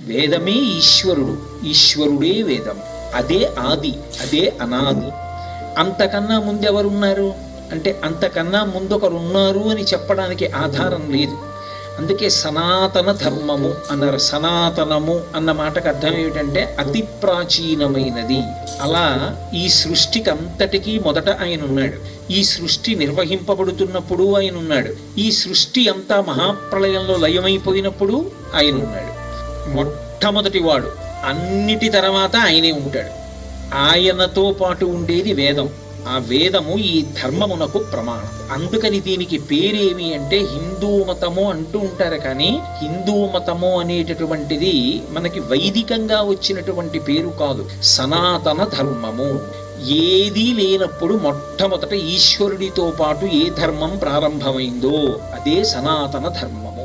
వేదమే ఈశ్వరుడు, ఈశ్వరుడే వేదం. అదే ఆది, అదే అనాది. అంతకన్నా ముందెవరున్నారు అంటే అంతకన్నా ముందొకరున్నారు అని చెప్పడానికి ఆధారం లేదు. అందుకే సనాతన ధర్మము అన్నారు. సనాతనము అన్న మాటకు అర్థం ఏమిటంటే అతి ప్రాచీనమైనది. అలా ఈ సృష్టికి అంతటికీ మొదట ఆయన ఉన్నాడు. ఈ సృష్టి నిర్వహింపబడుతున్నప్పుడు ఆయన ఉన్నాడు. ఈ సృష్టి అంతా మహాప్రళయంలో లయమైపోయినప్పుడు ఆయన ఉన్నాడు. మొట్టమొదటి వాడు, అన్నిటి తర్వాత ఆయనే ఉంటాడు. ఆయనతో పాటు ఉండేది వేదం. ఆ వేదము ఈ ధర్మమునకు ప్రమాణం. అందుకని దీనికి పేరేమి అంటే హిందూ మతము అంటూ ఉంటారు. కానీ హిందూ మతము అనేటటువంటిది మనకి వైదికంగా వచ్చినటువంటి పేరు కాదు. సనాతన ధర్మము. ఏదీ లేనప్పుడు మొట్టమొదట ఈశ్వరుడితో పాటు ఏ ధర్మం ప్రారంభమైందో అదే సనాతన ధర్మము.